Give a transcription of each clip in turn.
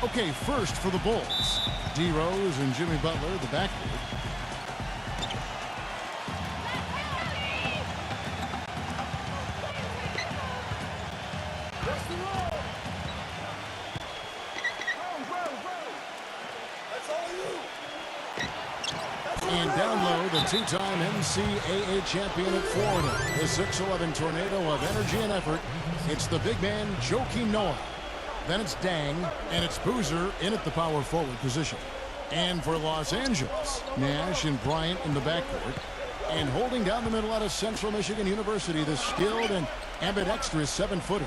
Okay, first for the Bulls. D. Rose and Jimmy Butler, the backcourt. And down low, the two-time NCAA champion at Florida. The 6'11 tornado of energy and effort. It's the big man, Joakim Noah. Then it's Dang, and it's Boozer in at the power forward position. And for Los Angeles, Nash and Bryant in the backcourt. And holding down the middle out of Central Michigan University, the skilled and ambidextrous 7-footer,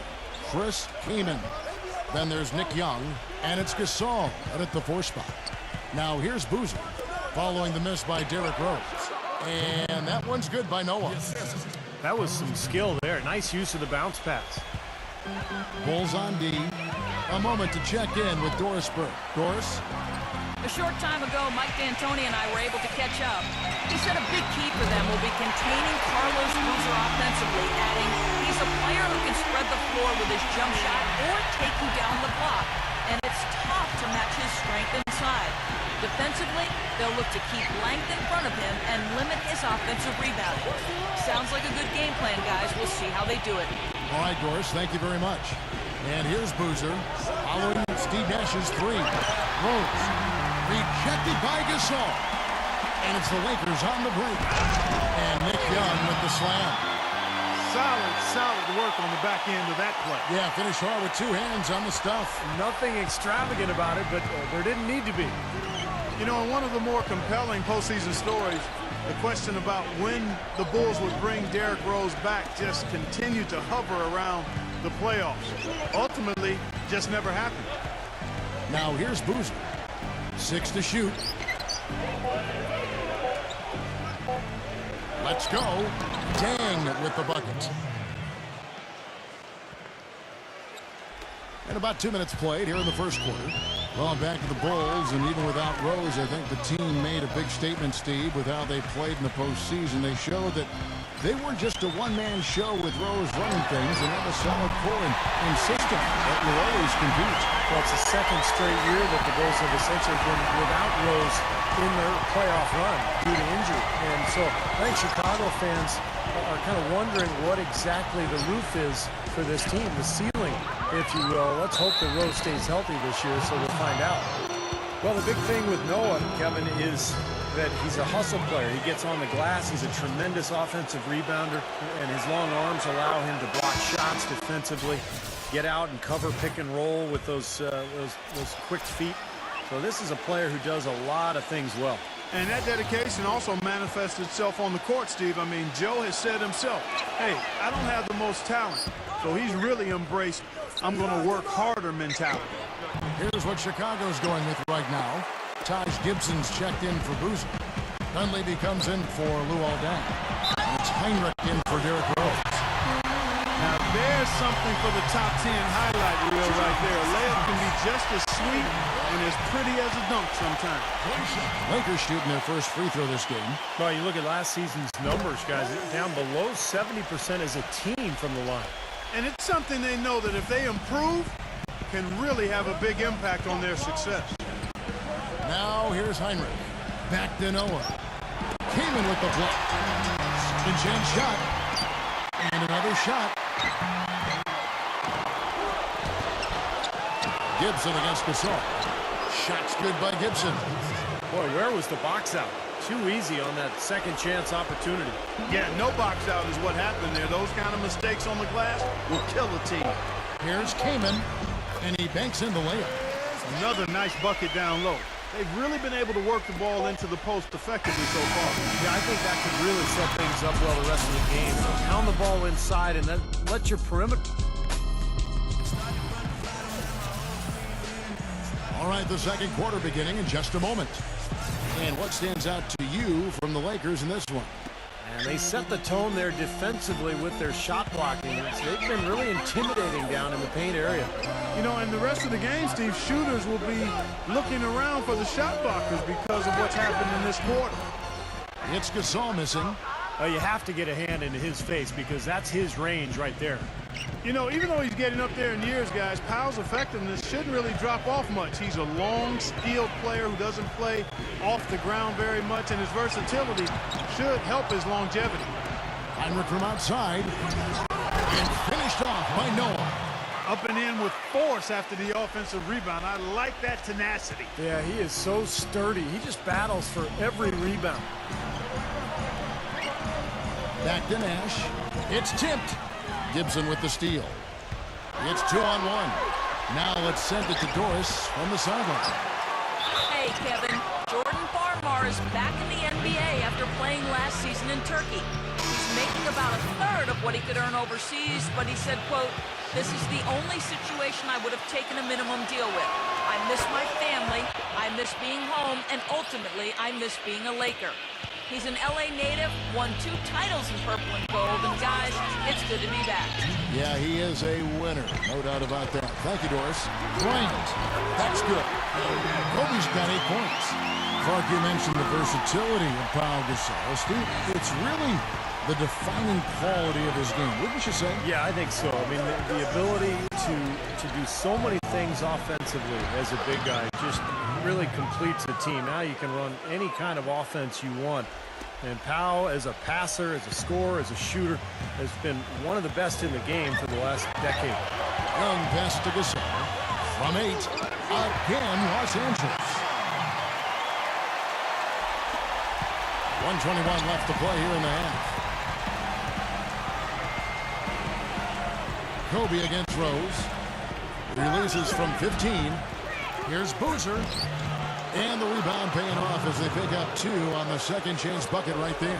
Chris Kaman. Then there's Nick Young, and it's Gasol at the 4 spot. Now here's Boozer, following the miss by Derrick Rose. And that one's good by Noah. That was some skill there. Nice use of the bounce pass. Bulls on D. A moment to check in with Doris Burke. Doris? A short time ago, Mike D'Antoni and I were able to catch up. He said a big key for them will be containing Carlos Boozer offensively, adding, he's a player who can spread the floor with his jump shot or take you down the block, and it's tough to match his strength inside. Defensively, they'll look to keep length in front of him and limit his offensive rebounding. Sounds like a good game plan, guys. We'll see how they do it. All right, Doris, thank you very much. And here's Boozer, following Steve Nash's 3. Rose, rejected by Gasol. And it's the Lakers on the break. And Nick Young with the slam. Solid work on the back end of that play. Yeah, finish hard with 2 hands on the stuff. Nothing extravagant about it, but there didn't need to be. You know, in one of the more compelling postseason stories, the question about when the Bulls would bring Derrick Rose back just continued to hover around the playoffs. Ultimately, just never happened. Now here's Boozer. 6 to shoot. Let's go. Dang with the bucket. And about 2 minutes played here in the first quarter. Well, back to the Bulls, and even without Rose, I think the team made a big statement, Steve, with how they played in the postseason. They showed that they weren't just a one-man show with Rose running things, and have a solid core and system that will always compete. Well, it's the second straight year that the Bulls have essentially been without Rose in their playoff run due to injury. And so I think Chicago fans are kind of wondering what exactly the roof is for this team, the ceiling, if you will. Let's hope that Rose stays healthy this year, so we'll find out. Well, the big thing with Noah, Kevin, is that he's a hustle player. He gets on the glass. He's a tremendous offensive rebounder, and his long arms allow him to block shots defensively, get out and cover pick and roll with those quick feet. So this is a player who does a lot of things well. And that dedication also manifests itself on the court, Steve. I mean, Joe has said himself, hey, I don't have the most talent. So he's really embraced, I'm going to work harder mentality. Here's what Chicago's going with right now. Taj Gibson's checked in for Boozer. Dunleavy comes in for Luol Deng. And it's Heinrich in for Derrick Rose. Now there's something for the top 10 highlight reel right there. A layup can be just as sweet and as pretty as a dunk sometimes. Lakers shooting their first free throw this game. Well, you look at last season's numbers, guys, down below 70% as a team from the line. And it's something they know that if they improve, can really have a big impact on their success. Now here's Heinrich. Back to Noah. Kaman with the block. Second chance shot. And another shot. Gibson against Gasol. Shot's good by Gibson. Boy, where was the box out? Too easy on that second chance opportunity. Yeah, no box out is what happened there. Those kind of mistakes on the glass will kill a team. Here's Kaman, and he banks in the layup. Another nice bucket down low. They've really been able to work the ball into the post effectively so far. Yeah, I think that could really set things up well the rest of the game. Pound the ball inside and then let your perimeter. All right, the second quarter beginning in just a moment. And what stands out to you from the Lakers in this one? And they set the tone there defensively with their shot blocking. They've been really intimidating down in the paint area. You know, and the rest of the game, Steve, shooters will be looking around for the shot blockers because of what's happened in this quarter. It's Gasol missing. You have to get a hand into his face because that's his range right there. You know, even though he's getting up there in years, guys, Powell's effectiveness shouldn't really drop off much. He's a long, skilled player who doesn't play off the ground very much, and his versatility should help his longevity. Heinrich from outside, and finished off by Noah. Up and in with force after the offensive rebound. I like that tenacity. Yeah, he is so sturdy. He just battles for every rebound. Back to Nash. It's tipped. Gibson with the steal. It's 2-on-1. Now let's send it to Doris from the sideline. Hey, Kevin. Jordan Farmar is back in the NBA after playing last season in Turkey. He's making about a third of what he could earn overseas, but he said, quote, "This is the only situation I would have taken a minimum deal with. I miss my family, I miss being home, and ultimately, I miss being a Laker." He's an LA native, won 2 titles in purple and gold, and guys, it's good to be back. Yeah, he is a winner. No doubt about that. Thank you, Doris. Bryant. That's good. Kobe's got 8 points. Clark, you mentioned the versatility of Pau Gasol. Steve, it's really the defining quality of his game, wouldn't you say? Yeah, I think so. I mean, the ability to do so many things offensively as a big guy just really completes a team. Now you can run any kind of offense you want. And Pau, as a passer, as a scorer, as a shooter, has been one of the best in the game for the last decade. Young pass to Gasol. From 8, again, Los Angeles. 1:21 left to play here in the half. Kobe against Rose. Releases from 15. Here's Boozer. And the rebound paying off as they pick up 2 on the second chance bucket right there.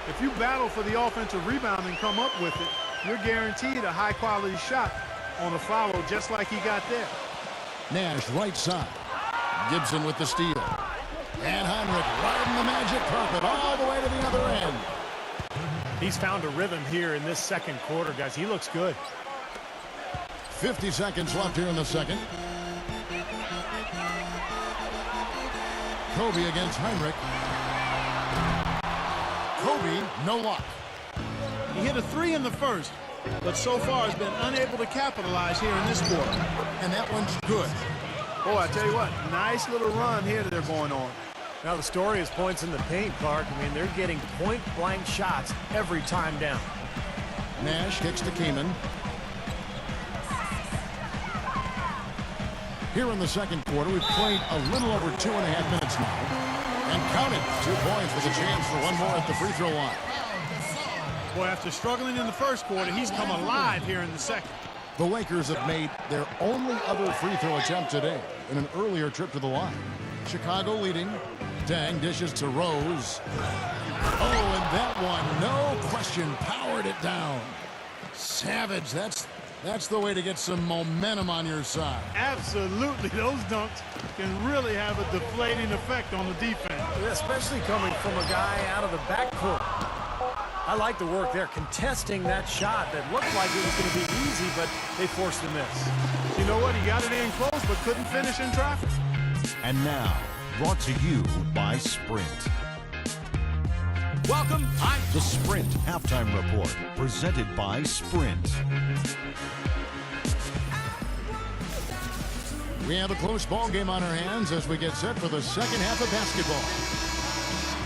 If you battle for the offensive rebound and come up with it, you're guaranteed a high-quality shot on a follow just like he got there. Nash right side. Gibson with the steal. And Heinrich riding the magic carpet all the way to the other end. He's found a rhythm here in this second quarter, guys. He looks good. 50 seconds left here in the second. Kobe against Heinrich. Kobe, no luck. He hit a 3 in the first, but so far has been unable to capitalize here in this quarter. And that one's good. Boy, I tell you what, nice little run here that they're going on. Now the story is points in the paint, Clark. I mean, they're getting point-blank shots every time down. Nash kicks to Kaman. Here in the second quarter, we've played a little over 2.5 minutes now. And counted 2 points with a chance for one more at the free throw line. Boy, after struggling in the first quarter, he's come alive here in the second. The Lakers have made their only other free throw attempt today in an earlier trip to the line. Chicago leading. Dang dishes to Rose. Oh, and that one, no question, powered it down. Savage, that's the way to get some momentum on your side. Absolutely. Those dunks can really have a deflating effect on the defense. Especially coming from a guy out of the backcourt. I like the work there, contesting that shot that looked like it was going to be easy, but they forced a miss. You know what? He got it in close, but couldn't finish in traffic. And now, brought to you by Sprint. Welcome. The Sprint Halftime Report, presented by Sprint. We have a close ball game on our hands as we get set for the second half of basketball.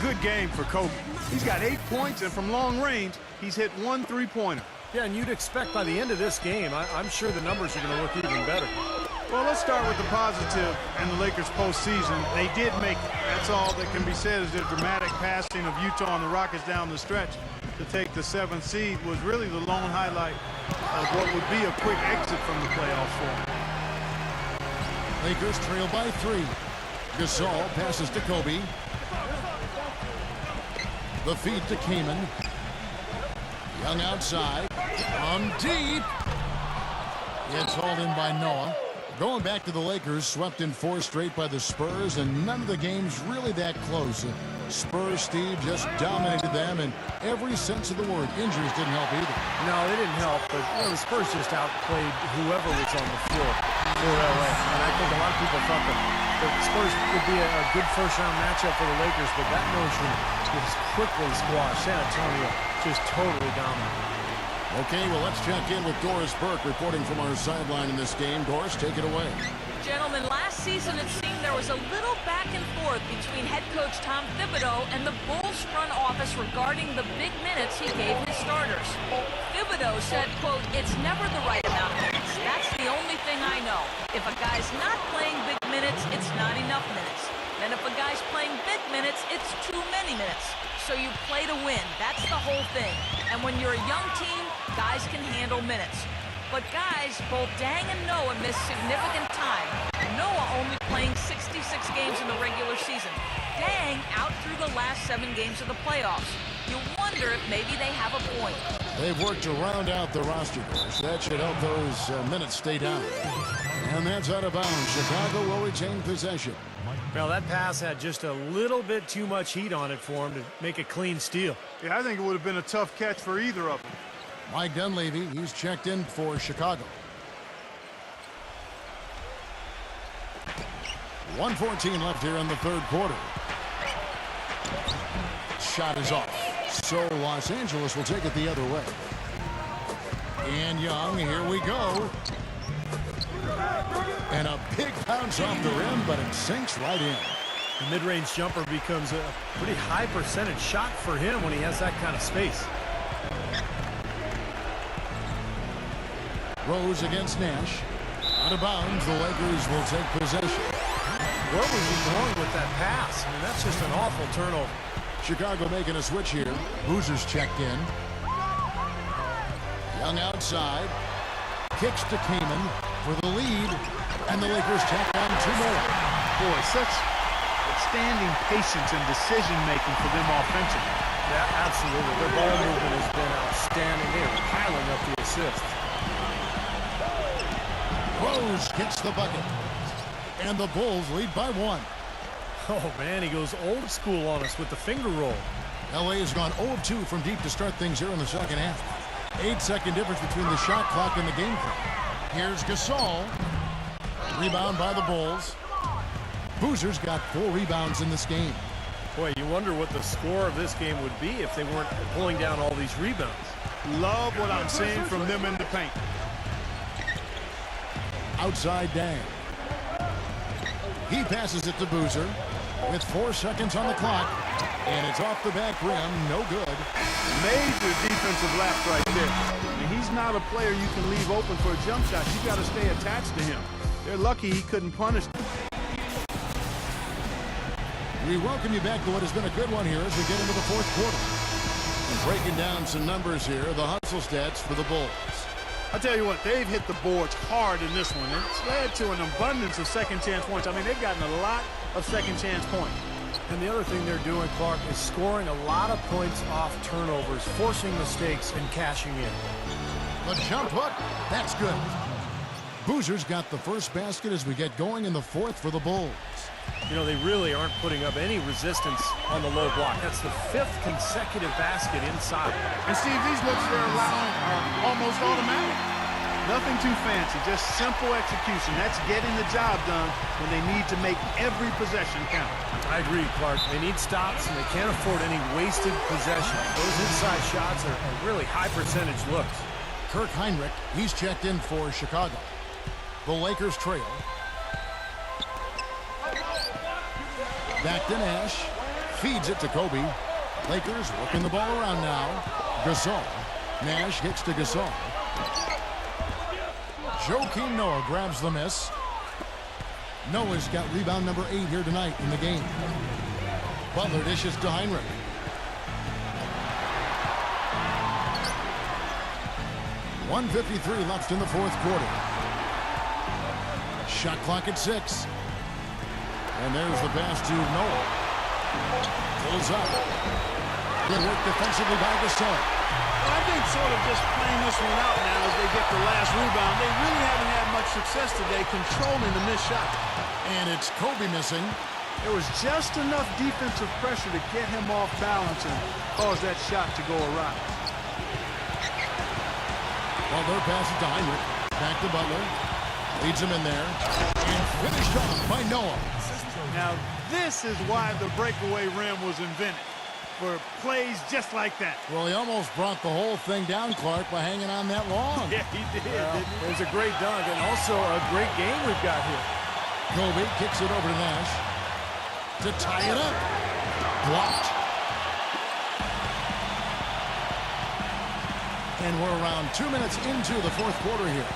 Good game for Kobe. He's got 8 points, and from long range, he's hit 1 3-pointer. Yeah, and you'd expect by the end of this game, I'm sure the numbers are going to look even better. Well, let's start with the positive and the Lakers postseason. They did make it. That's all that can be said is their dramatic passing of Utah and the Rockets down the stretch to take the 7th seed was really the lone highlight of what would be a quick exit from the playoffs for them. Lakers trail by 3. Gasol passes to Kobe. The feed to Kaman. Young outside. From deep. It's hauled in by Noah. Going back to the Lakers, swept in 4 straight by the Spurs, and none of the games really that close. Spurs, Steve, just dominated them in every sense of the word. Injuries didn't help either. No, they didn't help, but the Spurs just outplayed whoever was on the floor for LA. And I think a lot of people thought the the Spurs would be a good first-round matchup for the Lakers, but that notion was quickly squashed. San Antonio just totally dominant. Okay, well, let's check in with Doris Burke reporting from our sideline in this game. Doris, take it away. Gentlemen, last season it seemed there was a little back and forth between head coach Tom Thibodeau and the Bulls front office regarding the big minutes he gave his starters. Thibodeau said, quote, "It's never the right amount of minutes. That's the only thing I know. If a guy's not playing big minutes, it's not enough minutes. And if a guy's playing big minutes, it's too many minutes. So you play to win. That's the whole thing. And when you're a young team, guys can handle minutes." But guys, both Dang and Noah missed significant time. Noah only playing 66 games in the regular season. Dang out through the last 7 games of the playoffs. You wonder if maybe they have a point. They've worked to round out the roster, Doris. That should help those minutes stay down. And that's out of bounds. Chicago will retain possession. Well, that pass had just a little bit too much heat on it for him to make a clean steal. Yeah, I think it would have been a tough catch for either of them. Mike Dunleavy, he's checked in for Chicago. 1:14 left here in the third quarter. Shot is off. So Los Angeles will take it the other way. And Young, here we go. And a big bounce off the rim, but it sinks right in. The mid-range jumper becomes a pretty high percentage shot for him when he has that kind of space. Rose against Nash. Out of bounds, the Lakers will take possession. Where was he going with that pass? I mean, that's just an awful turnover. Chicago making a switch here. Boozer's checked in. Young outside. Kicks to Kaman for the lead. And the Lakers tack on 2 more. Boy, such outstanding patience and decision-making for them offensively. Yeah, absolutely. Their ball movement has been outstanding. They are piling up the assists. Rose gets the bucket. And the Bulls lead by 1. Oh, man, he goes old school on us with the finger roll. LA has gone 0 of 2 from deep to start things here in the second half. 8-second difference between the shot clock and the game clock. Here's Gasol. Rebound by the Bulls. Boozer's got 4 rebounds in this game. Boy, you wonder what the score of this game would be if they weren't pulling down all these rebounds. Love what I'm seeing from them in the paint. Outside Dang. He passes it to Boozer with 4 seconds on the clock. And it's off the back rim. No good. Major defensive lapse right there. I mean, he's not a player you can leave open for a jump shot. You got to stay attached to him. They're lucky he couldn't punish them. We welcome you back to what has been a good one here as we get into the fourth quarter. And breaking down some numbers here, the hustle stats for the Bulls. I'll tell you what, they've hit the boards hard in this one. It's led to an abundance of second-chance points. I mean, they've gotten a lot of second-chance points. And the other thing they're doing, Clark, is scoring a lot of points off turnovers, forcing mistakes and cashing in. The jump hook, that's good. Boozer's got the first basket as we get going in the fourth for the Bulls. You know, they really aren't putting up any resistance on the low block. That's the 5th consecutive basket inside. And Steve, these looks they're allowing are almost automatic. Nothing too fancy, just simple execution. That's getting the job done when they need to make every possession count. I agree, Clark. They need stops, and they can't afford any wasted possessions. Those inside shots are really high-percentage looks. Kirk Heinrich, he's checked in for Chicago. The Lakers trail. Back to Nash. Feeds it to Kobe. Lakers working the ball around now. Gasol. Nash gets to Gasol. Joakim Noah grabs the miss. Noah's got rebound number 8 here tonight in the game. Butler dishes to Heinrich. .153 left in the fourth quarter. Shot clock at 6. And there's the pass to Noah. Pulls up. Good work defensively by Gasol. I think sort of just playing this one out now as they get the last rebound. They really haven't had much success today controlling the missed shot. And it's Kobe missing. There was just enough defensive pressure to get him off balance and cause that shot to go awry. Butler passes to Heinrich. Back to Butler. Leads him in there. And finished off by Noah. Now, this is why the breakaway rim was invented, for plays just like that. Well, he almost brought the whole thing down, Clark, by hanging on that long. Yeah, he did, Well, didn't he? it was a great dunk and also a great game we've got here. Kobe kicks it over to Nash to tie it up. Blocked. And we're around 2 minutes into the fourth quarter here.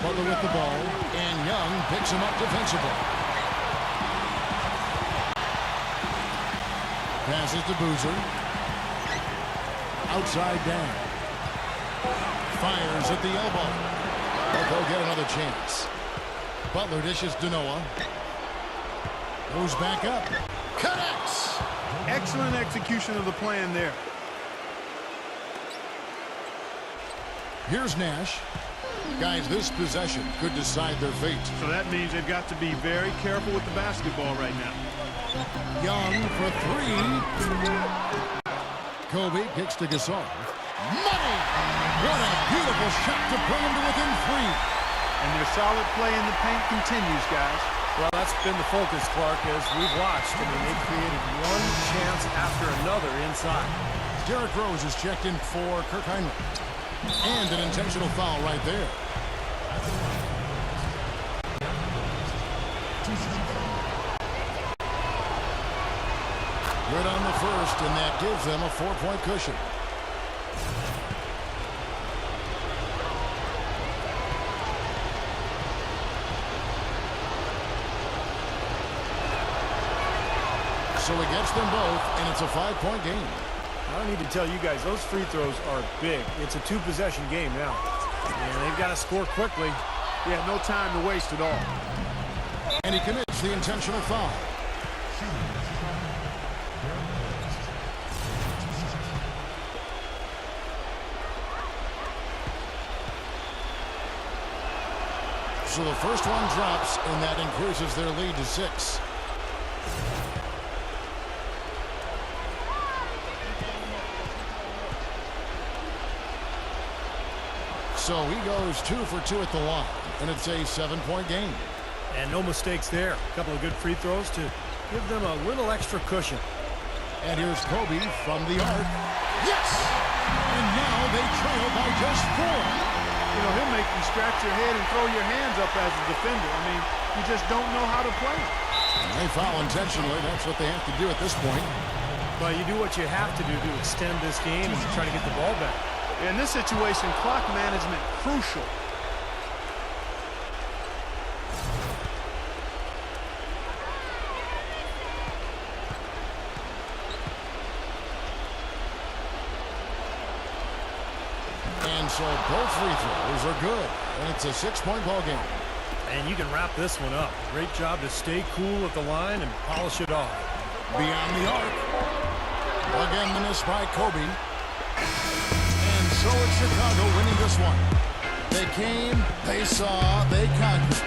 Butler with the ball, and Young picks him up defensively. Passes to Boozer. Outside down. Fires at the elbow. But they'll get another chance. Butler dishes to Noah. Goes back up. Connects. Excellent execution of the plan there. Here's Nash. Guys, this possession could decide their fate. So that means they've got to be very careful with the basketball right now. Young for three. Kobe kicks to Gasol. Money! What a beautiful shot to bring him to within three. And their solid play in the paint continues, guys. Well, that's been the focus, Clark, as we've watched. I mean, they created one chance after another inside. Derrick Rose is checked in for Kirk Heinrich. And an intentional foul right there. Good on the first, and that gives them a 4-point cushion. So he gets them both, and it's a 5-point game. I don't need to tell you guys, those free throws are big. It's a two-possession game now. And they've got to score quickly. Yeah, no time to waste at all. And he commits the intentional foul. So the first one drops, and that increases their lead to 6. So he goes 2 for 2 at the line, and it's a 7-point game. And no mistakes there. A couple of good free throws to give them a little extra cushion. And here's Kobe from the arc. Yes! And now they trail by just 4. You know, he'll make you scratch your head and throw your hands up as a defender. I mean, you just don't know how to play. They foul intentionally. That's what they have to do at this point. Well, you do what you have to do to extend this game and try to get the ball back. In this situation, clock management crucial. And so both free throws are good. And it's a 6-point ball game. And you can wrap this one up. Great job to stay cool at the line and polish it off. Beyond the arc. Again, the miss by Kobe. And so it's Chicago winning this one. They came, they saw, they conquered.